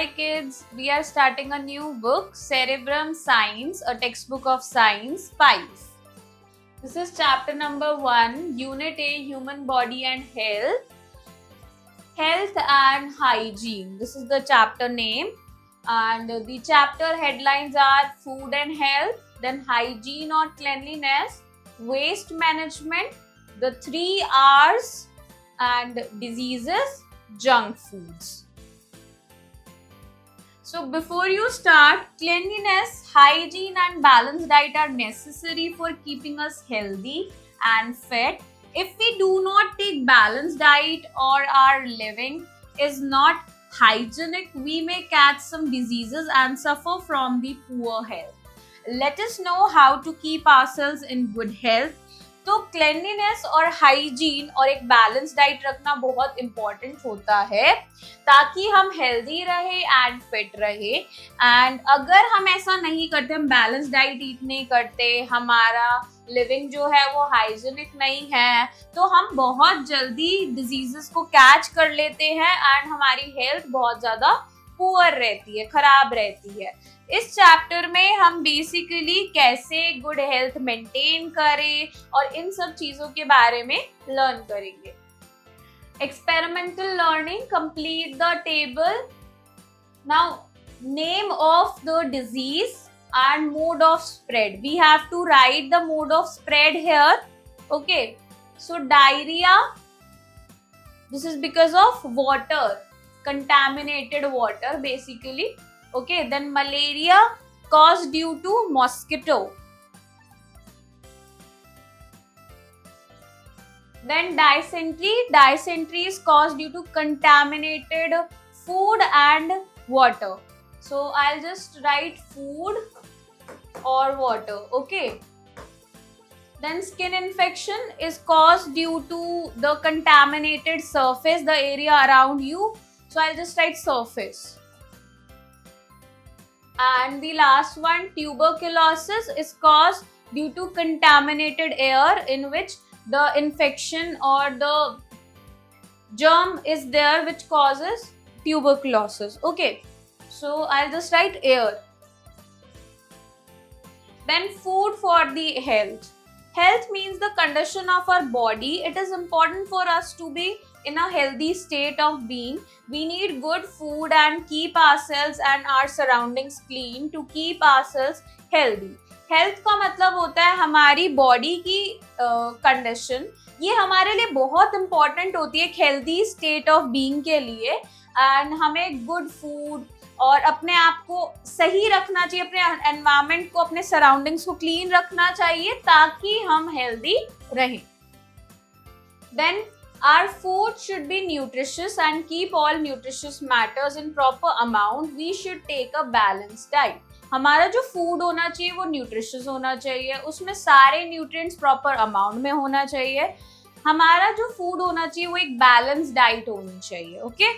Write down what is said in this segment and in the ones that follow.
Hi kids, we are starting a new book, Cerebrum Science, a textbook of science 5. This is chapter number 1, Unit A, Human Body and Health. Health and Hygiene. This is the chapter name, and the chapter headlines are Food and Health, then Hygiene or Cleanliness, Waste Management, the 3 R's, and Diseases, Junk Foods. So before you start, cleanliness, hygiene and balanced diet are necessary for keeping us healthy and fit. If we do not take balanced diet or our living is not hygienic, we may catch some diseases and suffer from the poor health. Let us know how to keep ourselves in good health. तो क्लेanliness और hygiene और एक balance diet रखना बहुत important होता है ताकि हम हेल्दी रहे एंड फिट रहे. एंड अगर हम ऐसा नहीं करते, हम बैलेंस डाइट ईट नहीं करते, हमारा लिविंग जो है वो हाइजीनिक नहीं है, तो हम बहुत जल्दी डिजीजेस को कैच कर लेते हैं एंड हमारी हेल्थ बहुत ज़्यादा पुअर रहती है, खराब रहती है. इस चैप्टर में हम बेसिकली कैसे गुड हेल्थ मेंटेन करें और इन सब चीजों के बारे में लर्न करेंगे. Experimental learning, complete the table. Now name of the disease and mode of spread. We have to write the mode of spread here. Okay, so diarrhea, this is because of water, contaminated water basically. Okay, then malaria caused due to mosquito. Then dysentery is caused due to contaminated food and water. So I'll just write food or water. Okay, then skin infection is caused due to the contaminated surface, the area around you, so I'll just write surface. And the last one, tuberculosis, is caused due to contaminated air in which the infection or the germ is there which causes tuberculosis. Okay, so I'll just write air. Then food for the health. Health means the condition of our body. It is important for us to be in a healthy state of being. We need good food and keep ourselves and our surroundings clean to keep ourselves healthy. Health का मतलब होता है हमारी body की condition. ये हमारे लिए बहुत इंपॉर्टेंट होती है एक हेल्दी स्टेट ऑफ बीइंग के लिए. एंड हमें गुड फूड और अपने आप को सही रखना चाहिए, अपने एनवायरनमेंट को, अपने सराउंडिंग्स को क्लीन रखना चाहिए ताकि हम हेल्दी रहें. Then our food should be nutritious and keep all nutritious matters in proper amount. We should take a balanced diet. हमारा जो फूड होना चाहिए वो न्यूट्रिशियस होना चाहिए, उसमें सारे न्यूट्रिएंट्स प्रॉपर अमाउंट में होना चाहिए. हमारा जो फूड होना चाहिए वो एक बैलेंस डाइट होनी चाहिए. Okay,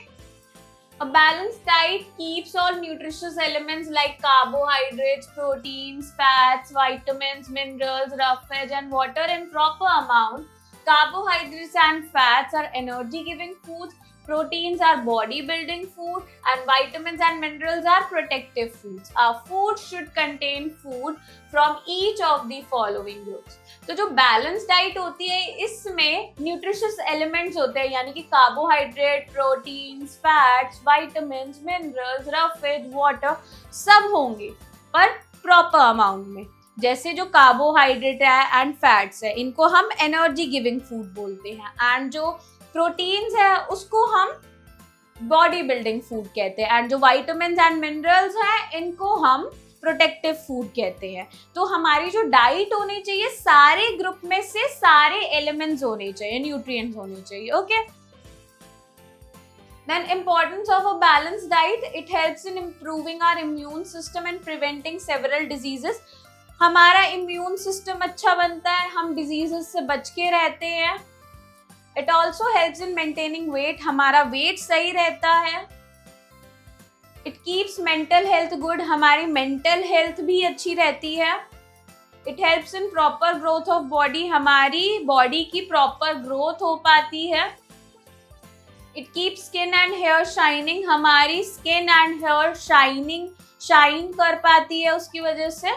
a balanced diet keeps all nutritious elements like carbohydrates, proteins, fats, vitamins, minerals, rough veg and water in proper amount. Carbohydrates and fats are energy giving foods, proteins are body building food, and vitamins and minerals are protective foods. Our food should contain food from each of the following groups. तो जो balance diet होती है इसमें nutritious elements होते हैं, यानी कि carbohydrate, proteins, fats, vitamins, minerals, roughage, water सब होंगे पर प्रॉपर अमाउंट में. जैसे जो कार्बोहाइड्रेट है एंड फैट्स है इनको हम एनर्जी गिविंग फूड बोलते हैं, एंड जो प्रोटीन्स है उसको हम बॉडी बिल्डिंग फूड कहते हैं, एंड जो विटामिन्स एंड मिनरल्स हैं इनको हम प्रोटेक्टिव फूड कहते हैं. तो हमारी जो डाइट होनी चाहिए सारे ग्रुप में से सारे एलिमेंट्स होने चाहिए, न्यूट्रिएंट्स होने चाहिए. Okay, then importance of a balanced diet, it helps in improving our immune system and preventing several diseases. हमारा इम्यून सिस्टम अच्छा बनता है, हम डिजीजेस से बच के रहते हैं. It also helps in maintaining weight, हमारा वेट सही रहता है. It keeps mental health good, हमारी मेंटल हेल्थ भी अच्छी रहती है. It helps in proper growth of body, हमारी बॉडी की प्रॉपर ग्रोथ हो पाती है. It keeps skin and hair shining. हमारी skin and hair shine कर पाती है उसकी वजह से.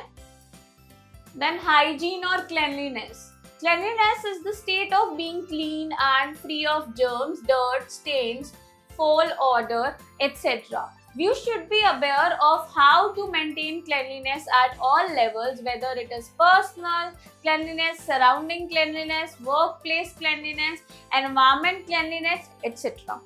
Then hygiene or cleanliness. Cleanliness is the state of being clean and free of germs, dirt, stains, foul odor, etc. You should be aware of how to maintain cleanliness at all levels, whether it is personal cleanliness, surrounding cleanliness, workplace cleanliness, environment cleanliness, etc.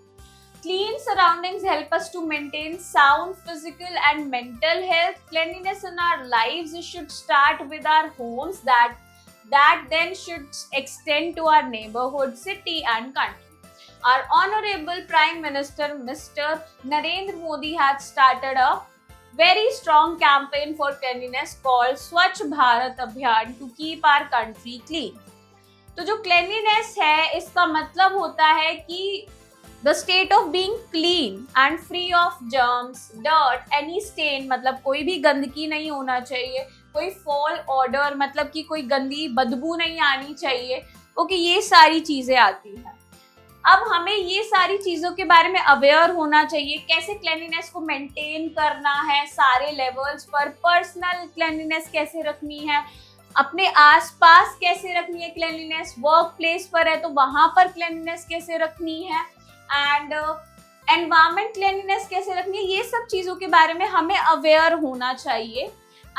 Clean surroundings help us to maintain sound physical and mental health. Cleanliness in our lives should start with our homes, that then should extend to our neighborhood, city and country. Our Honorable Prime Minister Mr. Narendra Modi has started a very strong campaign for cleanliness called Swachh Bharat Abhiyan to keep our country clean. तो जो cleanliness है इसका मतलब होता है कि the state of being clean and free of germs, dirt, any stain, मतलब कोई भी गंदगी नहीं होना चाहिए, कोई foul odor मतलब कि कोई गंदी बदबू नहीं आनी चाहिए. ओके, ये सारी चीजें आती हैं. अब हमें ये सारी चीजों के बारे में अवेयर होना चाहिए, कैसे क्लेanलीनेस को मेंटेन करना है सारे लेवल्स पर, पर्सनल क्लेanलीनेस कैसे रखनी है, अपने आसपास कैसे रखनी है क्लेanलीनेस, वर्क प्लेस पर है तो वहां पर क्लेanलीनेस कैसे रखनी है, एंड एनवायरमेंट क्लेanलीनेस कैसे रखनी है. ये सब चीजों के बारे में हमें अवेयर होना चाहिए.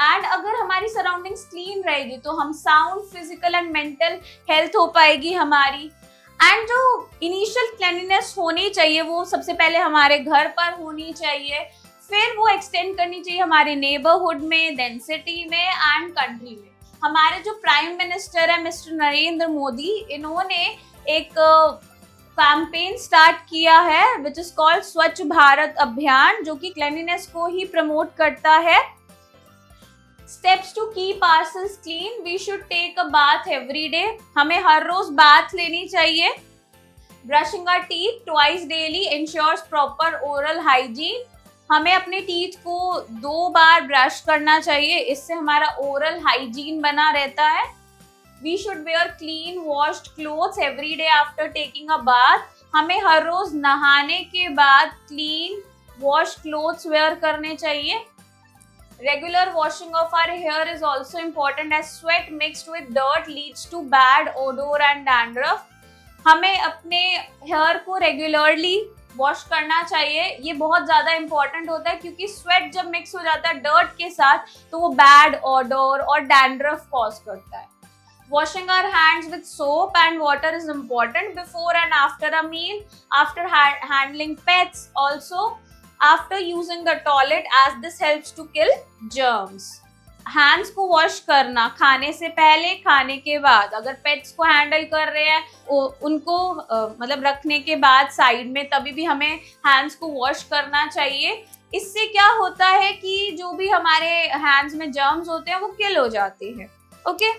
एंड अगर हमारी सराउंडिंग्स क्लीन रहेगी तो हम sound physical and mental health हो पाएगी हमारी. एंड जो इनिशियल क्लेanलीनेस होनी चाहिए वो सबसे पहले हमारे घर पर होनी चाहिए, फिर वो एक्सटेंड करनी चाहिए हमारे नेबरहुड में, देन सिटी में एंड कंट्री में. हमारे जो प्राइम मिनिस्टर है मिस्टर नरेंद्र मोदी, इन्होंने एक कैंपेन स्टार्ट किया है विच इज कॉल्ड स्वच्छ भारत अभियान, जो कि क्लेanलीनेस को ही प्रमोट करता है. Steps to keep ourselves clean. We should take a bath every day. हमें हर रोज बाथ लेनी चाहिए. Brushing our teeth twice daily ensures proper oral hygiene. हमें अपने टीथ को 2 बार ब्रश करना चाहिए, इससे हमारा ओरल हाइजीन बना रहता है. We should wear clean washed clothes every day after taking a bath. हमें हर रोज नहाने के बाद clean washed clothes wear करने चाहिए. Regular washing of our hair is also important as sweat mixed with dirt leads to bad odor and dandruff. हमें अपने hair को regularly wash करना चाहिए. ये बहुत ज़्यादा इम्पॉर्टेंट होता है क्योंकि स्वेट जब मिक्स हो जाता है डर्ट के साथ तो वो बैड ऑडर और डैंड्रफ कॉज करता है. Washing our hands with soap and water is important before and after a meal, after handling pets also, after using the toilet as this helps to kill germs. Hands को wash करना खाने से पहले, खाने के बाद. अगर पेट्स को हैंडल कर रहे हैं उनको मतलब रखने के बाद साइड में, तभी भी हमें हैंड्स को वॉश करना चाहिए. इससे क्या होता है कि जो भी हमारे हैंड्स में जर्म्स होते हैं वो किल हो जाते हैं. Okay.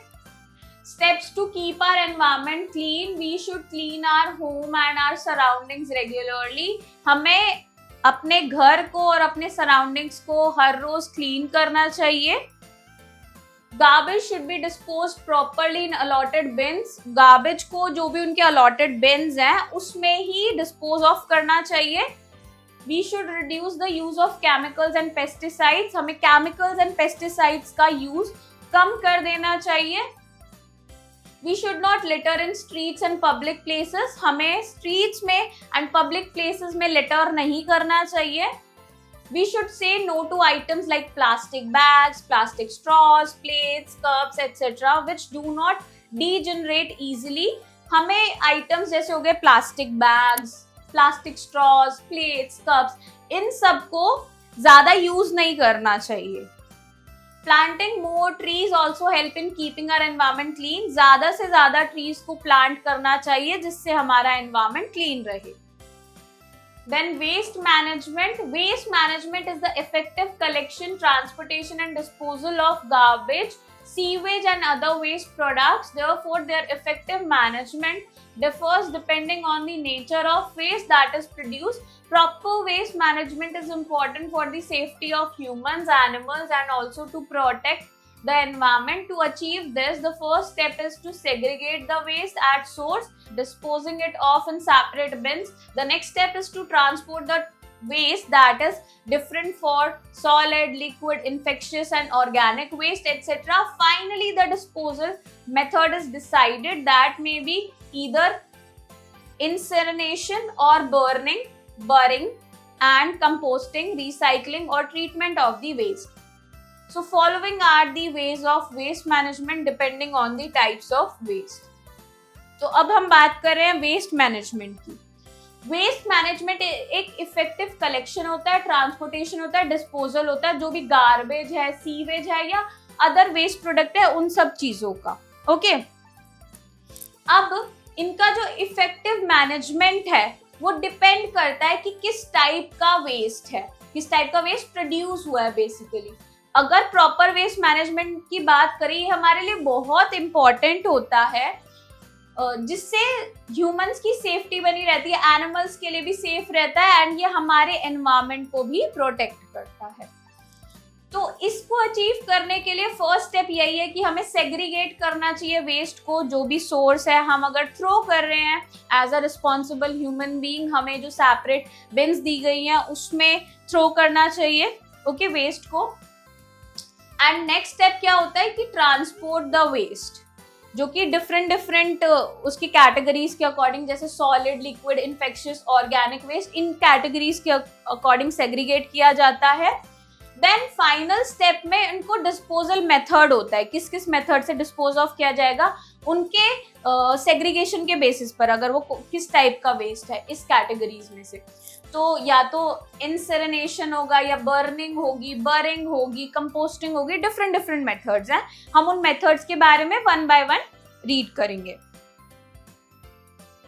Steps to keep our environment clean. We should clean our home and our surroundings regularly. हमें अपने घर को और अपने सराउंडिंग्स को हर रोज क्लीन करना चाहिए. Garbage should be dispose properly in allotted beans. Garbage को जो भी उनके अलॉटेड बिन्स हैं उसमें ही डिस्पोज ऑफ करना चाहिए. We should reduce the use of chemicals and pesticides. हमें केमिकल्स एंड पेस्टिसाइड्स का यूज कम कर देना चाहिए. We should not litter in streets and public places. हमें streets में and public places में litter नहीं करना चाहिए. We should say no to items like plastic bags, plastic straws, plates, cups, etc. which do not degenerate easily. हमें items जैसे हो गए plastic bags, plastic straws, plates, cups, इन सब को ज़्यादा use नहीं करना चाहिए. Planting more trees also help in keeping our environment clean. ज़्यादा से ज़्यादा trees को plant करना चाहिए जिससे हमारा environment clean रहे. Then waste management. Waste management is the effective collection, transportation and disposal of garbage, sewage and other waste products. Therefore, their effective management differs depending on the nature of waste that is produced. Proper waste management is important for the safety of humans, animals and also to protect the environment. To achieve this, the first step is to segregate the waste at source, disposing it off in separate bins. The next step is to transport the waste, that is different for solid, liquid, infectious and organic waste, etc. Finally, the disposal method is decided, that may be either incineration or burning, burying and composting, recycling or treatment of the waste. So following are the ways of waste management depending on the types of waste. तो अब हम बात कर रहे हैं waste management की. Waste management एक effective collection होता है, ट्रांसपोर्टेशन होता है, डिस्पोजल होता है, जो भी गार्बेज है, सीवेज है या अदर वेस्ट प्रोडक्ट है, उन सब चीजों का. ओके, अब इनका जो इफेक्टिव मैनेजमेंट है वो डिपेंड करता है कि किस टाइप का वेस्ट है, किस टाइप का वेस्ट प्रोड्यूस हुआ है बेसिकली. अगर प्रॉपर वेस्ट मैनेजमेंट की बात करें, हमारे लिए बहुत इंपॉर्टेंट होता है, जिससे ह्यूमंस की सेफ्टी बनी रहती है, एनिमल्स के लिए भी सेफ रहता है एंड ये हमारे एनवायरनमेंट को भी प्रोटेक्ट करता है. तो इसको अचीव करने के लिए फर्स्ट स्टेप यही है कि हमें सेग्रीगेट करना चाहिए वेस्ट को. जो भी सोर्स है, हम अगर थ्रो कर रहे हैं as a responsible human being, हमें जो सेपरेट बिन्स दी गई हैं उसमें थ्रो करना चाहिए, ओके, वेस्ट को. एंड नेक्स्ट स्टेप क्या होता है कि ट्रांसपोर्ट द वेस्ट, जो कि डिफरेंट उसकी कैटेगरीज के अकॉर्डिंग, जैसे solid, liquid, infectious, organic waste, इन कैटेगरीज के अकॉर्डिंग सेग्रीगेट किया जाता है. देन फाइनल स्टेप में इनको डिस्पोजल मेथड होता है, किस किस मेथड से डिस्पोज ऑफ किया जाएगा उनके सेग्रीगेशन के बेसिस पर, अगर वो किस टाइप का वेस्ट है इस कैटेगरीज में से. तो या तो इंसिनेशन होगा या बर्निंग होगी, बरिंग होगी, कंपोस्टिंग होगी, डिफरेंट मेथड्स हैं. हम उन मेथड्स के बारे में वन बाय वन रीड करेंगे.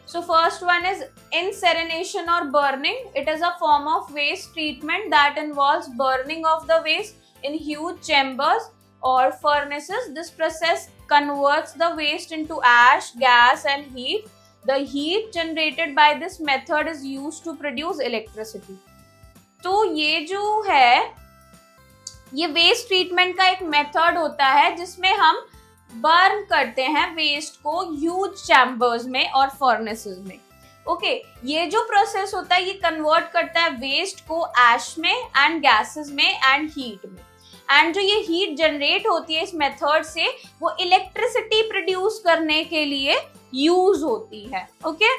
So first one is incineration or burning. It is a form of waste treatment that involves burning of the waste in huge chambers or furnaces. This process converts the waste into ash, gas and heat. The heat generated by this method is used to produce electricity. तो ये जो है, ये waste treatment का एक method होता है जिसमें हम बर्न करते हैं वेस्ट को ह्यूज चैम्बर्स में और फर्नेसेस में. ओके, ये जो प्रोसेस होता है ये कन्वर्ट करता है वेस्ट को ऐश में एंड गैसेस में एंड हीट में. एंड जो ये हीट जनरेट होती है इस मेथड से, वो इलेक्ट्रिसिटी प्रोड्यूस करने के लिए यूज होती है. Okay,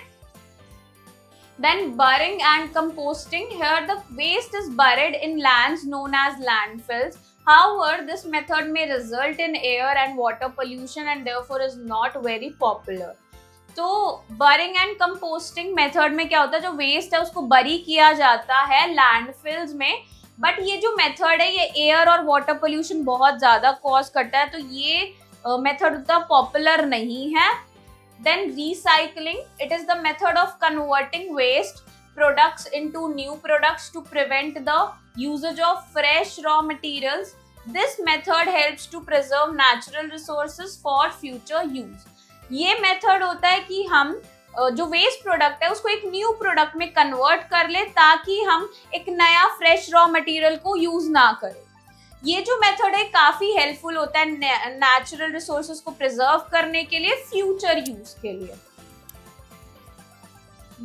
then burying and composting. Here the waste is buried in lands known as landfills. However, this method may result in air and water pollution and therefore is not very popular. तो burying and composting method में क्या होता है, जो waste है उसको बरी किया जाता है लैंडफिल्स में, बट ये जो मेथड है ये एयर और वाटर पोल्यूशन बहुत ज्यादा कॉज करता है, तो ये मेथड उतना पॉपुलर नहीं है. Then recycling, it is the method of converting waste products into new products to prevent the usage of fresh raw materials. This method helps to preserve natural resources for future use. ये method होता है कि हम जो waste product है उसको एक new product में कन्वर्ट कर ले, ताकि हम एक नया फ्रेश रॉ मटेरियल को यूज ना करें. ये जो मेथड है काफी हेल्पफुल होता है नेचुरल रिसोर्सेज को प्रिजर्व करने के लिए, फ्यूचर यूज के लिए.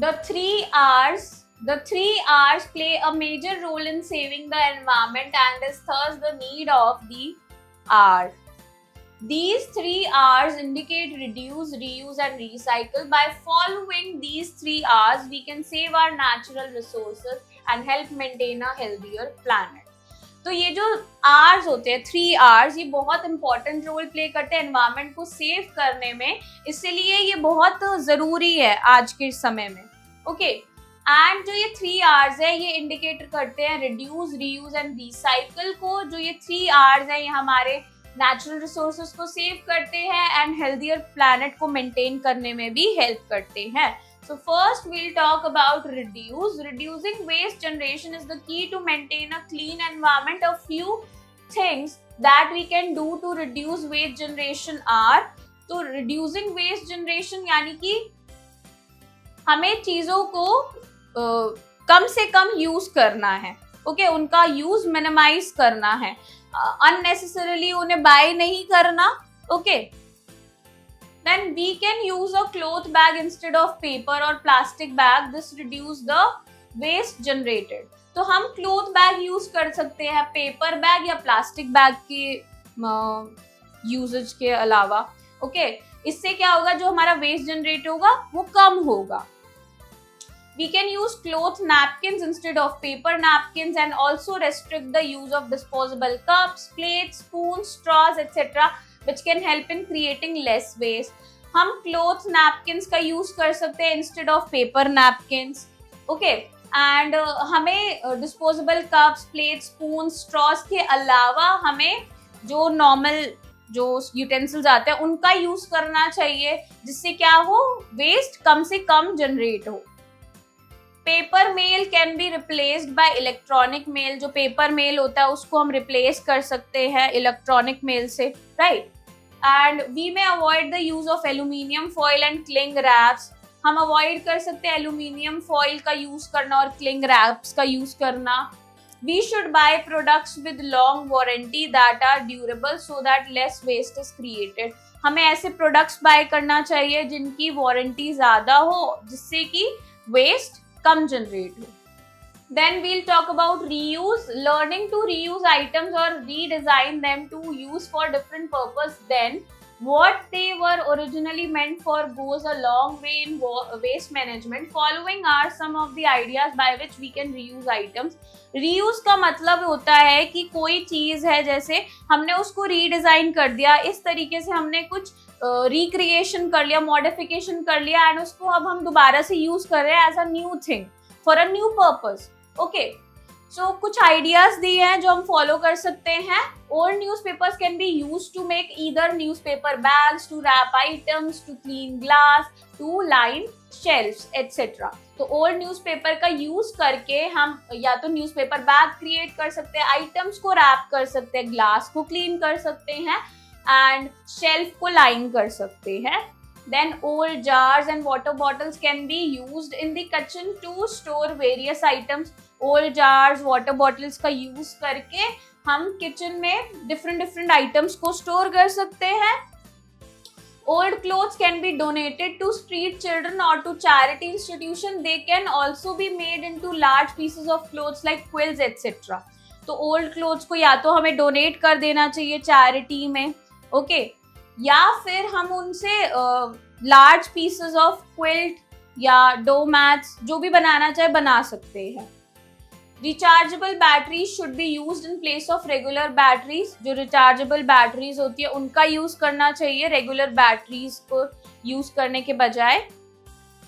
The 3 R's play a major role in saving the environment and is thus the need of the R. These 3 R's indicate reduce, reuse and recycle. By following these 3 R's, we can save our natural resources and help maintain a healthier planet. तो ये जो R's होते हैं, 3 R's, ये बहुत important role play करते हैं environment को सेव करने में, इसलिए ये बहुत ज़रूरी है आज के समय में. ओके, एंड जो ये 3 R's है ये इंडिकेट करते हैं रिड्यूस, रीयूज एंड रिसाइकल को. जो ये 3 R's है ये हमारे नेचुरल रिसोर्सेज को सेव करते हैं एंड हेल्दियर प्लैनेट को मेंटेन करने में भी हेल्प करते हैं. So first we'll talk about reduce. Reducing waste generation is the key to maintain a clean environment. A few things that we can do to reduce waste generation are, तो reducing waste generation यानी कि हमें चीजों को कम से कम use करना है. Okay, उनका यूज मिनिमाइज करना है. unnecessarily उन्हें buy नहीं करना. Okay. Then we can use a cloth bag instead of paper or plastic bag. This reduce the waste generated. तो हम cloth bag use कर सकते हैं paper bag या plastic bag के usage के अलावा. Okay. इससे क्या होगा, जो हमारा waste generate होगा वो कम होगा. We can use cloth napkins instead of paper napkins and also restrict the use of disposable cups, plates, spoons, straws, etc. which can help in creating less waste. हम cloth napkins का use कर सकते हैं instead of paper napkins. Okay. And हमें disposable cups, plates, spoons, straws के अलावा हमें जो normal जो यूटेंसिल्स आते हैं उनका यूज करना चाहिए, जिससे क्या हो, वेस्ट कम से कम जनरेट हो. Paper mail can be replaced by electronic mail. जो पेपर मेल होता है उसको हम रिप्लेस कर सकते हैं इलेक्ट्रॉनिक मेल से, right. And we may avoid the use of aluminium foil and cling wraps. हम अवॉइड कर सकते हैं एल्यूमिनियम फॉइल का यूज करना और क्लिंग रैप्स का यूज करना. We should buy products with long warranty that are durable so that less waste is created. हमें ऐसे प्रोडक्ट्स बाय करना चाहिए जिनकी वारंटी ज्यादा हो, जिससे कि वेस्ट कम जनरेट हो. Then we'll talk about reuse. Learning to reuse items or redesign them to use for different purpose than what they were originally meant for goes a long way in waste management. Following are some of the ideas by which we can reuse items. Reuse का मतलब होता है कि कोई चीज है, जैसे हमने उसको रीडिजाइन कर दिया, इस तरीके से हमने कुछ रिक्रिएशन कर लिया, मॉडिफिकेशन कर लिया एंड उसको अब हम दोबारा से यूज कर रहे हैं as a new thing for a new purpose. Okay. So कुछ आइडियाज दिए हैं जो हम फॉलो कर सकते हैं. Old newspapers can be used to make either newspaper bags, to wrap items, to clean glass, to line shelves etcetera. तो old newspaper का यूज करके हम या तो न्यूज़पेपर बैग क्रिएट कर सकते हैं, आइटम्स को रैप कर सकते हैं, ग्लास को क्लीन कर सकते हैं एंड शेल्फ को लाइन कर सकते हैं. Then old jars and water bottles can be used in the kitchen to store various items. Old jars, water bottles का use करके हम kitchen में different items को store कर सकते हैं. Old clothes can be donated to street children or to charity institution. They can also be made into large pieces of clothes like quilts etc. तो old clothes को या तो हमें donate कर देना चाहिए charity में, okay? या फिर हम उनसे लार्ज पीसेस ऑफ क्विल्ट या डो मैट्स जो भी बनाना चाहे बना सकते हैं. Rechargeable batteries should be used in place of regular batteries. जो रिचार्जेबल बैटरीज होती है उनका यूज करना चाहिए रेगुलर बैटरीज को यूज करने के बजाय.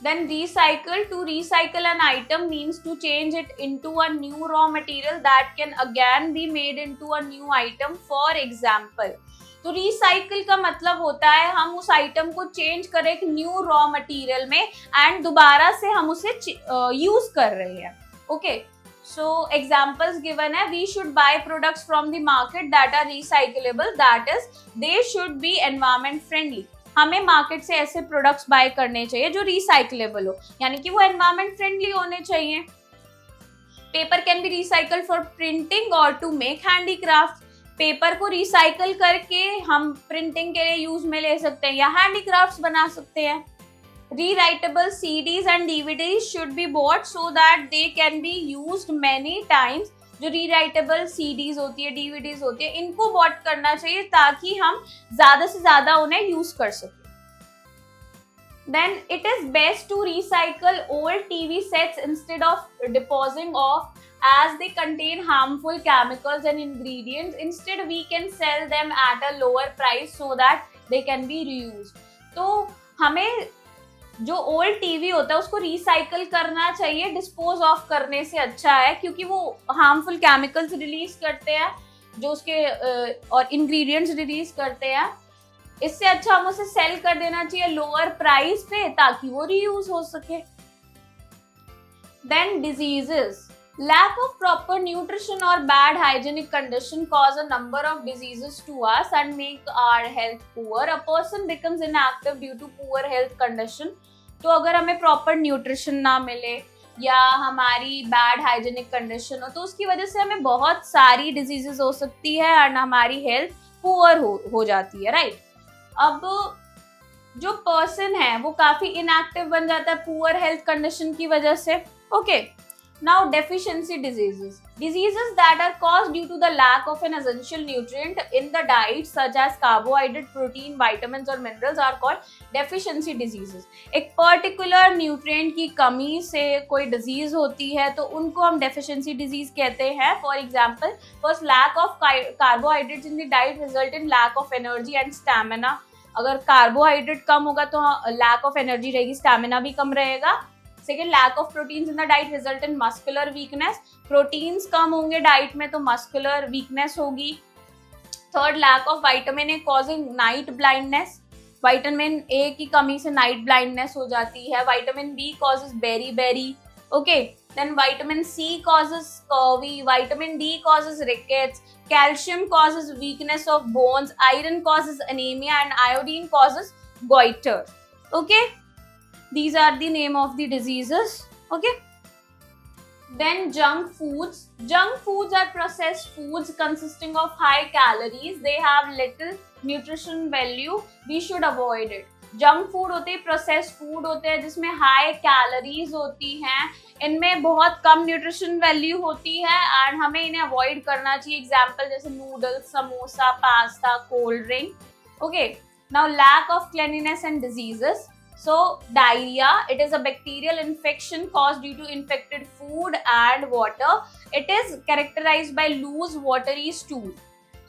Then recycle. To recycle an item means to change it into a new raw material that can again be made into a new item. For example, तो रिसाइकिल का मतलब होता है हम उस आइटम को चेंज करें एक न्यू रॉ मटेरियल में एंड दोबारा से हम उसे यूज कर रहे हैं. ओके. सो एग्जांपल्स गिवन है. We should buy products from the market that are recyclable, that is they should be environment friendly. हमें मार्केट से ऐसे प्रोडक्ट्स बाय करने चाहिए जो रिसाइकलेबल हो, यानी कि वो एनवायरमेंट फ्रेंडली होने चाहिए. Paper can be recycled for printing और टू मेक हैंडीक्राफ्ट. पेपर को रिसाइकल करके हम प्रिंटिंग के लिए यूज में ले सकते हैं या हैंडीक्राफ्ट्स बना सकते हैं. Rewritable CDs and DVDs should be bought so that they can be used many times. जो रीराइटेबल सीडीज होती है, डीवीडीज होती है, इनको बॉट करना चाहिए ताकि हम ज्यादा से ज्यादा उन्हें यूज कर सकें. Then it is best to recycle old TV sets instead of disposing of, as they contain harmful chemicals and ingredients. Instead, we can sell them at a lower price so that they can be reused. तो हमें जो old TV होता है उसको recycle करना चाहिए, dispose of करने से अच्छा है, क्योंकि वो हार्मफुल केमिकल्स रिलीज करते हैं जो उसके और इंग्रेडिएंट्स रिलीज करते हैं. इससे अच्छा हम उसे सेल कर देना चाहिए लोअर प्राइस पे ताकि वो रीयूज हो सके. Then diseases. Lack of proper nutrition or bad hygienic condition cause a number of diseases to us and make our health poor. A person becomes inactive due to poor health condition. तो अगर हमें proper nutrition ना मिले, या हमारी bad hygienic condition हो, तो उसकी वजह से हमें बहुत सारी डिजीजेस हो सकती है एंड हमारी हेल्थ पुअर हो जाती है, राइट। अब जो पर्सन है वो काफी इनएक्टिव बन जाता है पुअर हेल्थ कंडीशन की वजह से, okay. Now, deficiency diseases. Diseases that are caused due to the lack of an essential nutrient in the diet, such as carbohydrate, protein, vitamins or minerals, are called deficiency diseases. एक particular nutrient की कमी से कोई disease होती है तो उनको हम deficiency disease कहते हैं. For example, first, lack of carbohydrates in the diet result in lack of energy and stamina. अगर कार्बोहाइड्रेट कम होगा तो lack of energy रहेगी, stamina भी कम रहेगा. Second, lack of proteins in the diet result in muscular weakness. Proteins कम होंगे diet में तो muscular weakness होगी. Third, lack of vitamin A causing night blindness. Vitamin A की कमी से night blindness हो जाती है. Vitamin B causes beriberi. Okay. Then vitamin C causes scurvy. Vitamin D causes rickets. Calcium causes weakness of bones. Iron causes anemia and iodine causes goiter. Okay. These are the name of the diseases, okay. Then junk foods. Junk foods are processed foods consisting of high calories. They have little nutrition value. We should avoid it. Junk food होते हैं, processed food होते हैं जिसमें high calories होती हैं, इनमें बहुत कम nutrition value होती है एंड हमें इन्हें अवॉइड करना चाहिए. एग्जाम्पल जैसे noodles, samosa, pasta, cold drink, okay. Now lack of cleanliness and diseases. So diarrhea, it is a bacterial infection caused due to infected food and water. It is characterized by loose watery stool.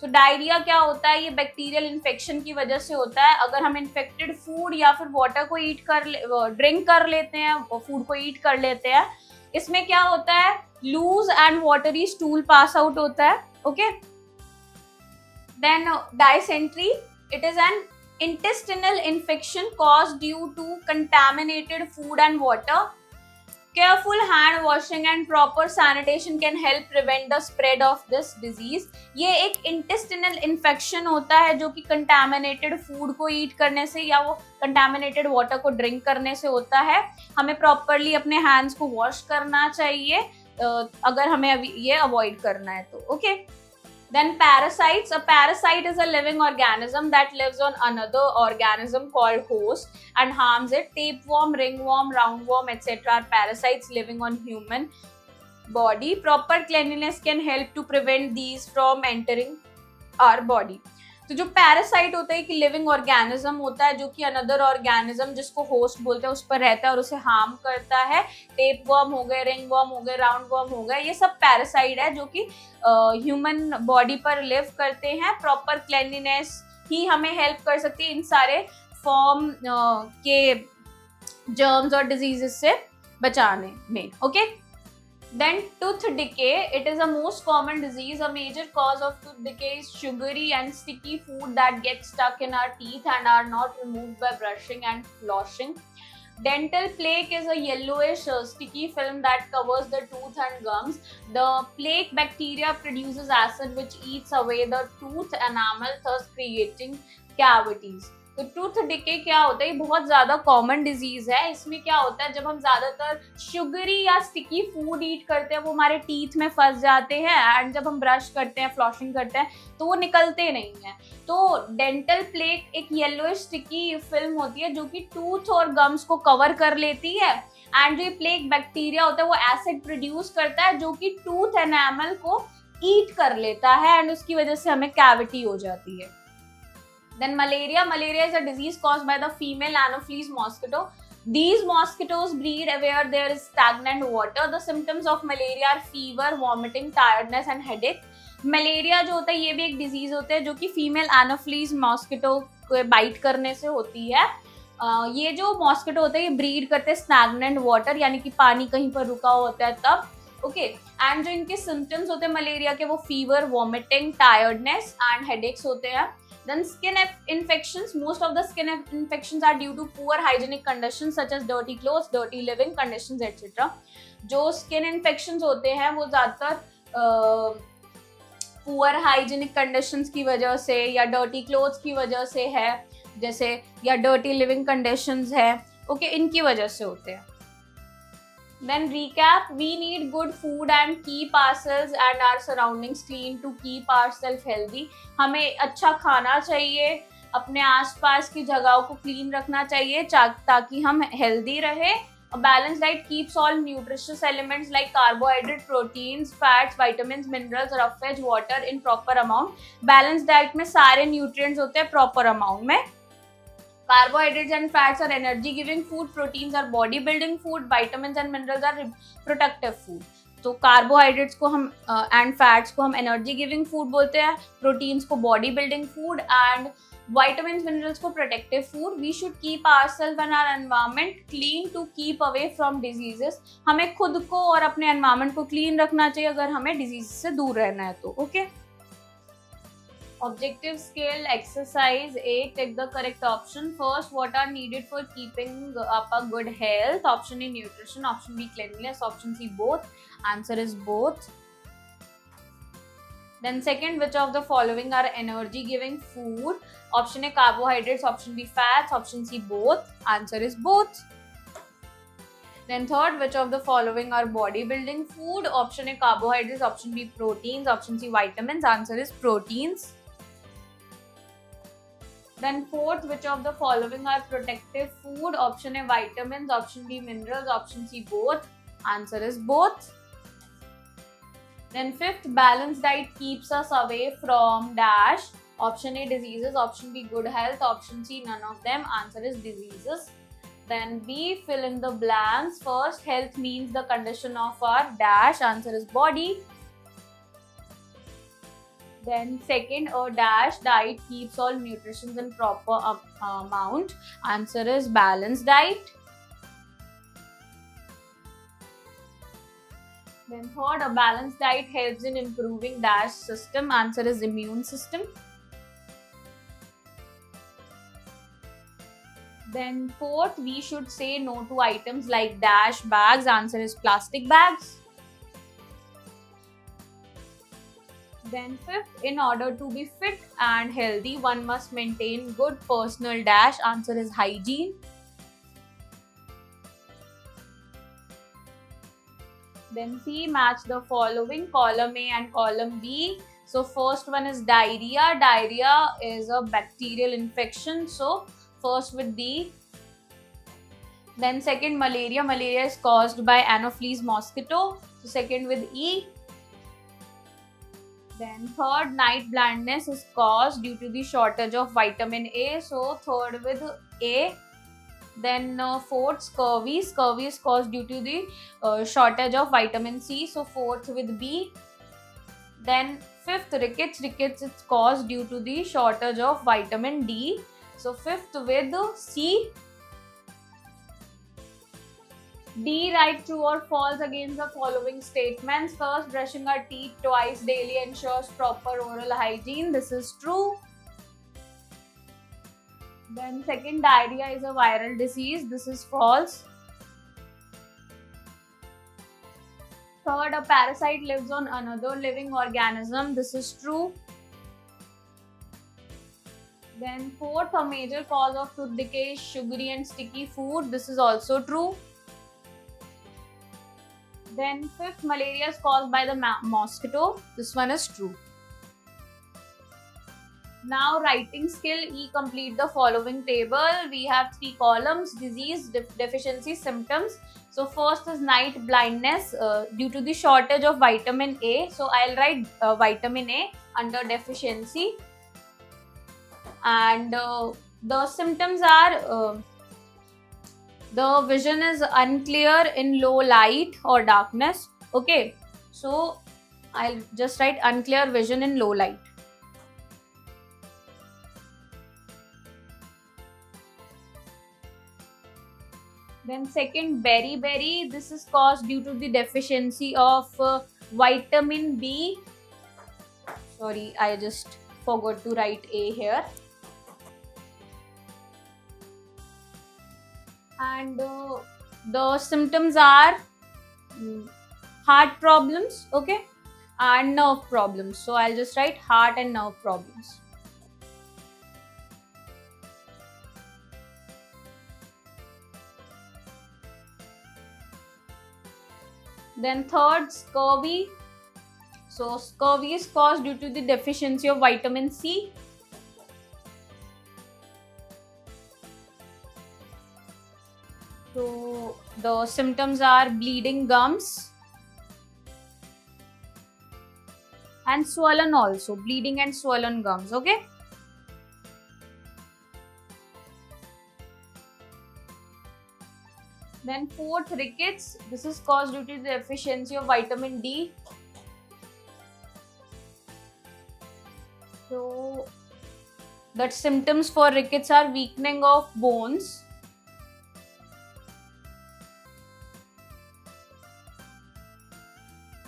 So diarrhea क्या होता है? ये bacterial infection की वजह से होता है. अगर हम इन्फेक्टेड फूड या फिर वाटर को ड्रिंक कर लेते हैं, फूड को ईट कर लेते हैं, इसमें क्या होता है? Loose and watery stool pass out होता है, okay. Then dysentery, it is an intestinal infection caused due to contaminated food and water. Careful hand washing and proper sanitation can help prevent the spread of this disease. ये एक intestinal infection होता है जो कि contaminated food को eat करने से या वो contaminated water को drink करने से होता है. हमें properly अपने hands को wash करना चाहिए अगर हमें अभी ये avoid करना है तो, okay. Then parasites. A parasite is a living organism that lives on another organism called host and harms it. Tapeworm, ringworm, roundworm, etc. are parasites living on human body. Proper cleanliness can help to prevent these from entering our body. तो जो parasite होता है कि living organism होता है जो कि another organism जिसको होस्ट बोलते हैं उस पर रहता है और उसे हार्म करता है. टेप वर्म हो गए, रिंग वर्म हो गए, राउंड वर्म हो गए, ये सब पैरासाइट है जो कि ह्यूमन बॉडी पर लिव करते हैं. प्रॉपर क्लीनलीनेस ही हमें हेल्प कर सकती है इन सारे फॉर्म के जर्म्स और डिजीजेस से बचाने में, okay. Then tooth decay, it is a most common disease. A major cause of tooth decay is sugary and sticky food that get stuck in our teeth and are not removed by brushing and flossing. Dental plaque is a yellowish sticky film that covers the tooth and gums. The plaque bacteria produces acid which eats away the tooth enamel, thus creating cavities. तो tooth decay क्या होता है? ये बहुत ज्यादा common disease है. इसमें क्या होता है, जब हम ज्यादातर शुगरी या स्टिकी फूड ईट करते हैं वो हमारे टीथ में फंस जाते हैं एंड जब हम ब्रश करते हैं, फ्लॉसिंग करते हैं तो वो निकलते नहीं हैं. तो डेंटल प्लेक एक येलोइश स्टिकी फिल्म होती है जो कि टूथ और गम्स को कवर कर लेती है एंड जो प्लेक बैक्टीरिया होता है वो एसिड प्रोड्यूस करता है जो कि टूथ एनामल को ईट कर लेता है एंड उसकी वजह से हमें कैविटी हो जाती है. Then malaria. Malaria is a disease caused by the female Anopheles mosquito. These mosquitoes breed where there is stagnant water. The symptoms of malaria are fever, vomiting, tiredness and headache. Malaria जो होता है ये भी एक disease होता है जो कि female Anopheles mosquito को bite करने से होती है. ये जो mosquito होता है ये breed करते हैं stagnant water यानी कि पानी कहीं पर रुका होता है तब, ओके. एंड जो इनके symptoms होते हैं मलेरिया के वो fever, vomiting, tiredness and headaches होते हैं. Then skin infections. Most of the skin infections are due to poor hygienic conditions such as dirty clothes, dirty living conditions, etc. जो skin infections होते हैं वो ज़्यादातर poor hygienic conditions की वजह से या dirty clothes की वजह से है, जैसे या dirty living conditions है, ओके, इनकी वजह से होते हैं. Then recap, we need good food and keep ourselves and our surroundings clean to keep ourselves healthy. हमें अच्छा खाना चाहिए, अपने आसपास की जगहों को क्लीन रखना चाहिए ताकि हम हेल्दी रहे. A balanced diet keeps all nutritious elements like carbohydrate, proteins, fats, vitamins, minerals, rough veg, water in proper amount. Balanced diet में सारे nutrients होते हैं proper amount में. Carbohydrates and fats are energy giving food, proteins are body building food, vitamins and minerals are protective food. तो carbohydrates को हम and fats को हम एनर्जी गिविंग फूड बोलते हैं, प्रोटीन्स को body building food and vitamins minerals को protective food. We should keep ourselves and our environment clean to keep away from diseases. हमें खुद को और अपने environment को clean रखना चाहिए अगर हमें disease से दूर रहना है तो. Okay. Objective skill exercise 8. Take the correct option. First, what are needed for keeping up a good health? Option A, nutrition. Option B, cleanliness. Option C, both. Answer is both. Then second, which of the following are energy giving food? Option A, carbohydrates. Option B, fats. Option C, both. Answer is both. Then third, which of the following are bodybuilding food? Option A, carbohydrates. Option B, proteins. Option C, vitamins. Answer is proteins. Then fourth, which of the following are protective food? Option A, vitamins. Option B, minerals. Option C, both. Answer is both. Then fifth, balanced diet keeps us away from dash. Option A, diseases. Option B, good health. Option C, none of them. Answer is diseases. Then B, fill in the blanks. First, health means the condition of our dash. Answer is body. Then second, a dash diet keeps all nutrition in proper amount. Answer is balanced diet. Then third, a balanced diet helps in improving dash system. Answer is immune system. Then fourth, we should say no to items like dash bags. Answer is plastic bags. Then fifth, in order to be fit and healthy, one must maintain good personal dash. Answer is hygiene. Then C, match the following, column A and column B. So first one is diarrhea. Diarrhea is a bacterial infection. So first with D. Then second, malaria. Malaria is caused by Anopheles mosquito. So second with E. Then third, night blindness is caused due to the shortage of vitamin A. So third with A. Then fourth, scurvy. Scurvy is caused due to the shortage of vitamin C. So fourth with B. Then fifth, rickets. Rickets is caused due to the shortage of vitamin D. So fifth with C. D, write true or false against the following statements. First, brushing our teeth twice daily ensures proper oral hygiene. This is true. Then second, diarrhea is a viral disease. This is false. Third, a parasite lives on another living organism. This is true. Then fourth, a major cause of tooth decay is sugary and sticky food. This is also true. Then fifth, malaria is caused by the mosquito. This one is true. Now writing skill E, complete the following table. We have 3 columns: disease, deficiency, symptoms. So first is night blindness due to the shortage of vitamin A. So I'll write vitamin A under deficiency. And the symptoms are the vision is unclear in low light or darkness. Okay, so I'll just write unclear vision in low light. Then second, beriberi. This is caused due to the deficiency of vitamin B. Sorry, I just forgot to write A here. And the symptoms are heart problems, okay, and nerve problems. So I'll just write heart and nerve problems. Then third, scurvy. So scurvy is caused due to the deficiency of vitamin C. So the symptoms are bleeding gums and swollen also, bleeding and swollen gums, okay? Then fourth, rickets. This is caused due to the deficiency of vitamin D. So the symptoms for rickets are weakening of bones.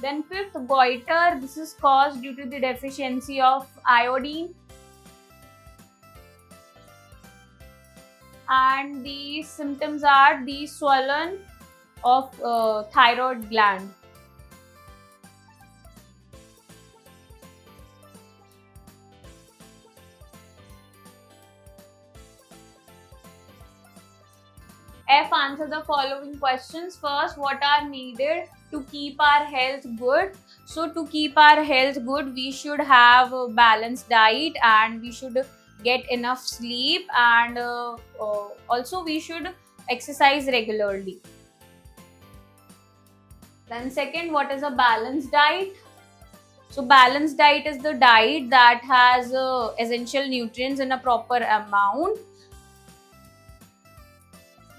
Then fifth, goiter. This is caused due to the deficiency of iodine. And the symptoms are the swollen of thyroid gland. F, answer the following questions. First, what are needed to keep our health good? So to keep our health good, we should have a balanced diet and we should get enough sleep, and also we should exercise regularly. Then second, what is a balanced diet? So balanced diet is the diet that has essential nutrients in a proper amount.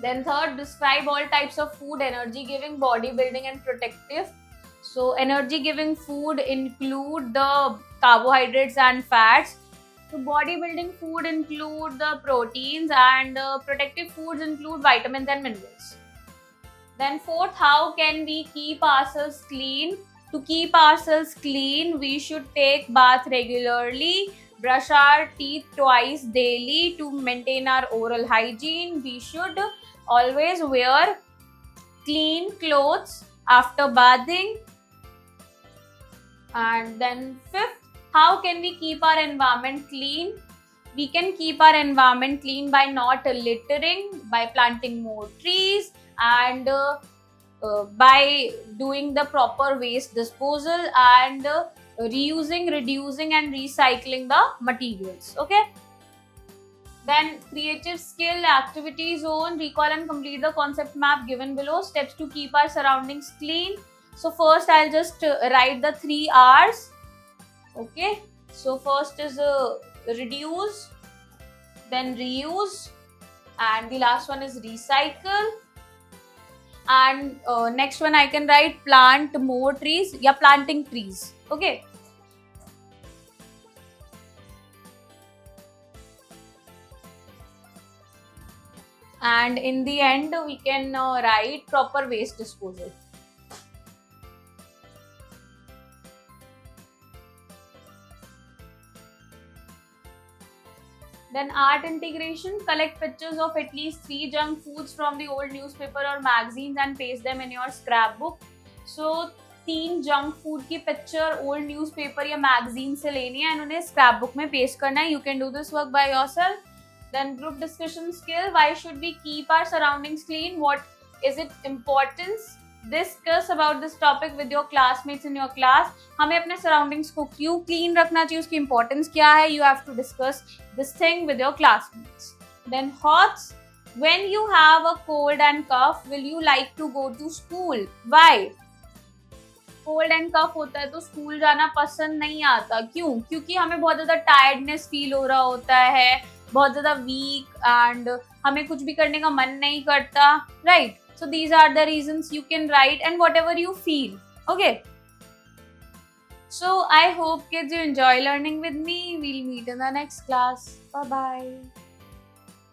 Then third, describe all types of food: energy giving, bodybuilding and protective. So energy giving food include the carbohydrates and fats. So bodybuilding food include the proteins, and protective foods include vitamins and minerals. Then fourth, how can we keep ourselves clean? To keep ourselves clean, we should take bath regularly, brush our teeth twice daily to maintain our oral hygiene. We should always wear clean clothes after bathing. And then fifth, how can we keep our environment clean? We can keep our environment clean by not littering, by planting more trees, and by doing the proper waste disposal, and reusing, reducing and recycling the materials. Okay. Then creative skill activity zone. Recall and complete the concept map given below. Steps to keep our surroundings clean. So first I'll just write the 3 R's. Okay. So first is reduce, then reuse, and the last one is recycle. And next one I can write plant more trees. Yeah, planting trees. Okay. And in the end we can write proper waste disposal. Then art integration. Collect pictures of at least 3 junk foods from the old newspaper or magazines and paste them in your scrapbook. So 3 junk food की picture old newspaper या magazine से लेनी है and उन्हें scrap book में paste करना है. You can do this work by yourself. Then group discussion skill. Why should we keep our surroundings clean? What is its importance? Discuss about this topic with your classmates in your class. हमें अपने surroundings को क्यों clean रखना चाहिए, उसकी importance क्या है? You have to discuss this thing with your classmates. Then hots. When you have a cold and cough, will you like to go to school? Why? Cold and cough होता है तो school जाना पसंद नहीं आता. क्यों? क्योंकि हमें बहुत ज्यादा टायर्डनेस फील हो रहा होता है, बहुत ज्यादा वीक, एंड हमें कुछ भी करने का मन नहीं करता. Right. So these are the reasons. You can write and whatever you feel. Okay. So I hope kids you enjoy learning with me. We'll meet in the next class. Bye bye.